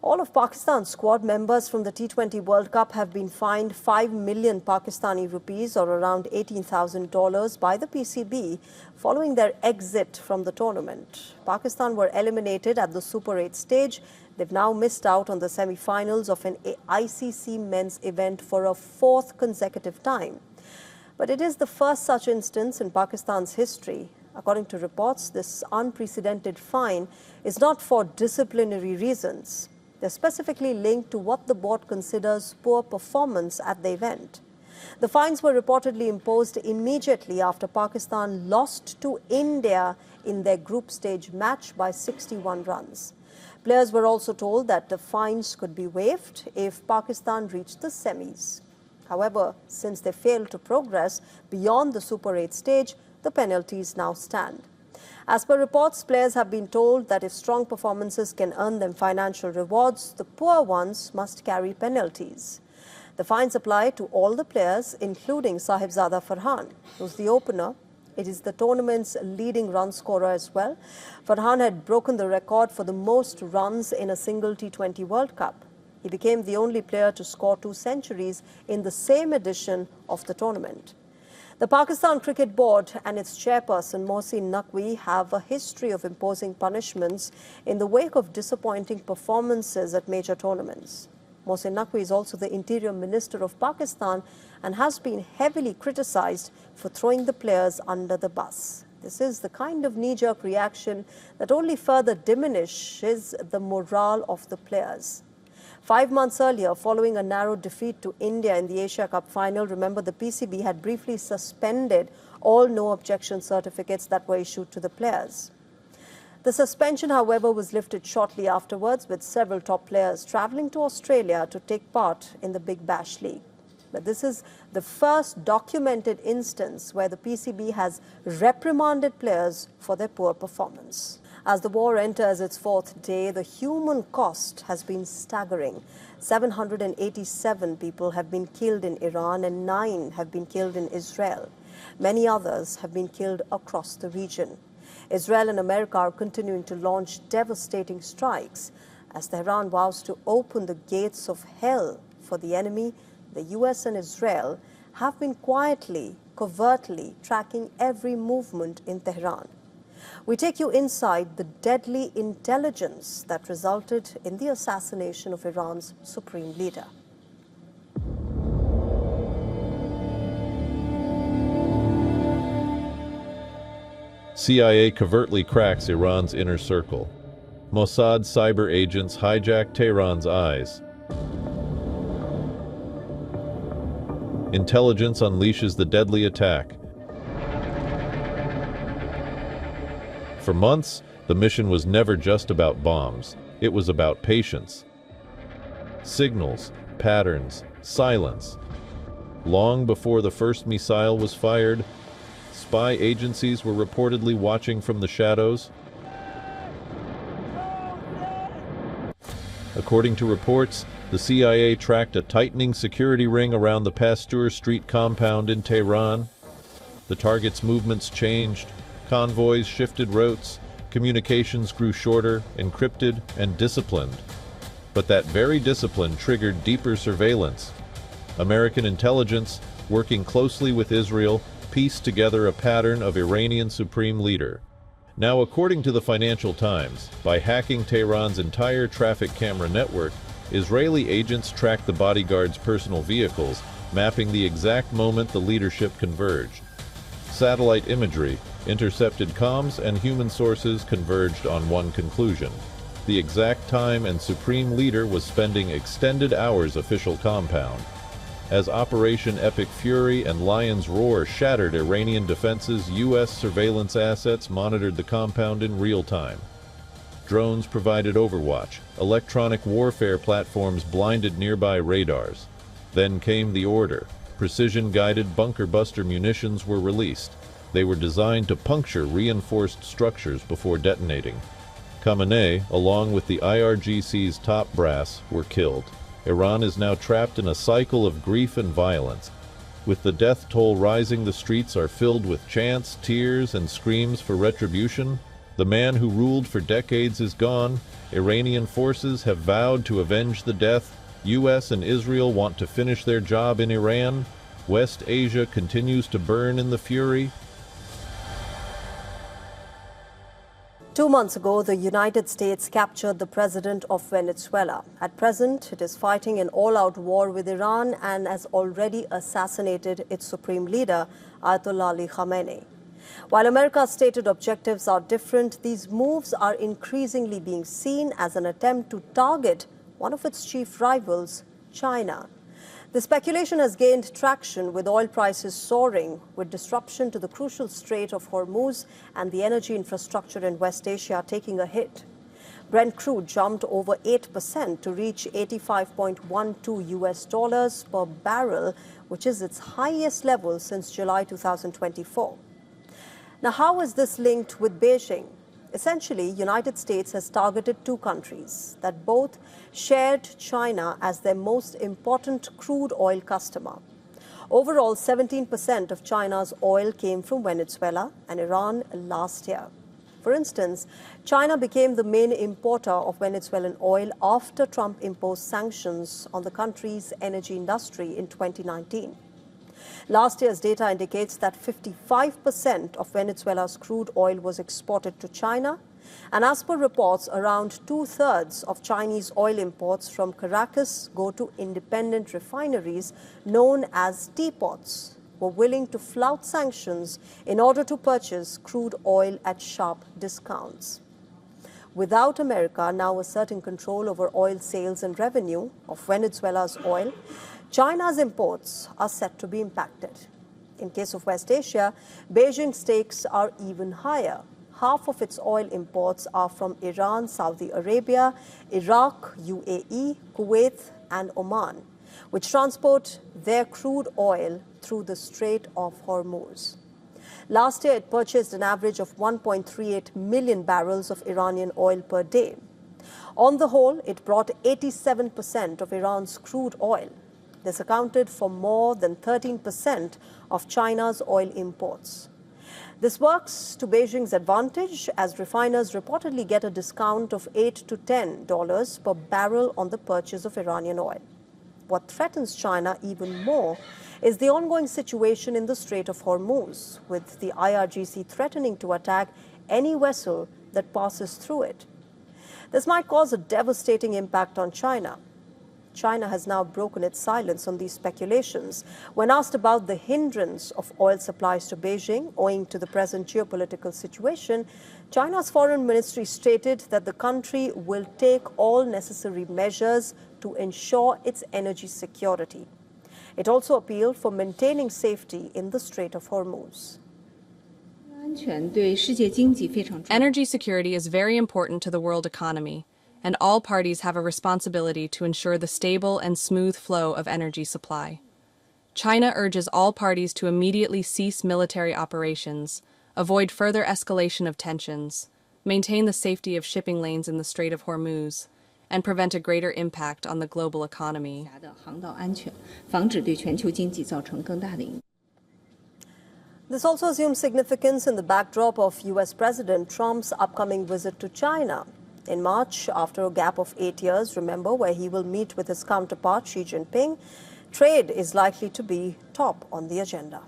All of Pakistan's squad members from the T20 World Cup have been fined 5 million Pakistani rupees or around $18,000 by the PCB following their exit from the tournament. Pakistan were eliminated at the Super 8 stage. They've now missed out on the semi-finals of an ICC men's event for a fourth consecutive time. But it is the first such instance in Pakistan's history. According to reports, this unprecedented fine is not for disciplinary reasons. They're specifically linked to what the board considers poor performance at the event. The fines were reportedly imposed immediately after Pakistan lost to India in their group stage match by 61 runs. Players were also told that the fines could be waived if Pakistan reached the semis. However, since they failed to progress beyond the Super 8 stage, the penalties now stand. As per reports, players have been told that if strong performances can earn them financial rewards, the poor ones must carry penalties. The fines apply to all the players, including Sahibzada Farhan, who's the opener. It is the tournament's leading run scorer as well. Farhan had broken the record for the most runs in a single T20 World Cup. He became the only player to score 2 centuries in the same edition of the tournament. The Pakistan Cricket Board and its chairperson Mohsin Naqvi have a history of imposing punishments in the wake of disappointing performances at major tournaments. Mohsin Naqvi is also the Interior Minister of Pakistan and has been heavily criticized for throwing the players under the bus. This is the kind of knee-jerk reaction that only further diminishes the morale of the players. 5 months earlier, following a narrow defeat to India in the Asia Cup final, remember the PCB had briefly suspended all no-objection certificates that were issued to the players. The suspension, however, was lifted shortly afterwards, with several top players travelling to Australia to take part in the Big Bash League. But this is the first documented instance where the PCB has reprimanded players for their poor performance. As the war enters its 4th day, the human cost has been staggering. 787 people have been killed in Iran and 9 have been killed in Israel. Many others have been killed across the region. Israel and America are continuing to launch devastating strikes. As Tehran vows to open the gates of hell for the enemy, the US and Israel have been quietly, covertly tracking every movement in Tehran. We take you inside the deadly intelligence that resulted in the assassination of Iran's supreme leader. CIA covertly cracks Iran's inner circle. Mossad cyber agents hijack Tehran's eyes. Intelligence unleashes the deadly attack. For months, the mission was never just about bombs. It was about patience. Signals, patterns, silence. Long before the first missile was fired, spy agencies were reportedly watching from the shadows. According to reports, the CIA tracked a tightening security ring around the Pasteur Street compound in Tehran. The target's movements changed. Convoys shifted routes, communications grew shorter, encrypted, and disciplined. But that very discipline triggered deeper surveillance. American intelligence, working closely with Israel, pieced together a pattern of Iranian supreme leader. Now, according to the Financial Times, by hacking Tehran's entire traffic camera network, Israeli agents tracked the bodyguard's personal vehicles, mapping the exact moment the leadership converged. Satellite imagery, intercepted comms, and human sources converged on one conclusion. The exact time and supreme leader was spending extended hours official compound. As Operation Epic Fury and Lion's Roar shattered Iranian defenses, U.S. surveillance assets monitored the compound in real time. Drones provided overwatch. Electronic warfare platforms blinded nearby radars. Then came the order. Precision-guided bunker-buster munitions were released. They were designed to puncture reinforced structures before detonating. Khamenei, along with the IRGC's top brass, were killed. Iran is now trapped in a cycle of grief and violence. With the death toll rising, the streets are filled with chants, tears, and screams for retribution. The man who ruled for decades is gone. Iranian forces have vowed to avenge the death. U.S. and Israel want to finish their job in Iran. West Asia continues to burn in the fury. 2 months ago, the United States captured the president of Venezuela. At present, it is fighting an all-out war with Iran and has already assassinated its supreme leader, Ayatollah Ali Khamenei. While America's stated objectives are different, these moves are increasingly being seen as an attempt to target one of its chief rivals, China. The speculation has gained traction with oil prices soaring, with disruption to the crucial Strait of Hormuz and the energy infrastructure in West Asia taking a hit. Brent crude jumped over 8% to reach $85.12 per barrel, which is its highest level since July 2024. Now, how is this linked with Beijing? Essentially, United States has targeted two countries that both shared China as their most important crude oil customer. Overall, 17% of China's oil came from Venezuela and Iran last year. For instance, China became the main importer of Venezuelan oil after Trump imposed sanctions on the country's energy industry in 2019. Last year's data indicates that 55% of Venezuela's crude oil was exported to China. And as per reports, around two-thirds of Chinese oil imports from Caracas go to independent refineries known as teapots, who were willing to flout sanctions in order to purchase crude oil at sharp discounts. Without America now asserting control over oil sales and revenue of Venezuela's oil, China's imports are set to be impacted. In case of West Asia, Beijing's stakes are even higher. Half of its oil imports are from Iran, Saudi Arabia, Iraq, UAE, Kuwait, and Oman, which transport their crude oil through the Strait of Hormuz. Last year, it purchased an average of 1.38 million barrels of Iranian oil per day. On the whole, it brought 87% of Iran's crude oil. This accounted for more than 13% of China's oil imports. This works to Beijing's advantage, as refiners reportedly get a discount of $8 to $10 per barrel on the purchase of Iranian oil. What threatens China even more is the ongoing situation in the Strait of Hormuz, with the IRGC threatening to attack any vessel that passes through it. This might cause a devastating impact on China. China has now broken its silence on these speculations. When asked about the hindrance of oil supplies to Beijing owing to the present geopolitical situation, China's foreign ministry stated that the country will take all necessary measures to ensure its energy security. It also appealed for maintaining safety in the Strait of Hormuz. Energy security is very important to the world economy, and all parties have a responsibility to ensure the stable and smooth flow of energy supply. China urges all parties to immediately cease military operations, avoid further escalation of tensions, maintain the safety of shipping lanes in the Strait of Hormuz, and prevent a greater impact on the global economy. This also assumes significance in the backdrop of U.S. President Trump's upcoming visit to China. In March, after a gap of 8 years, remember, where he will meet with his counterpart Xi Jinping, trade is likely to be top on the agenda.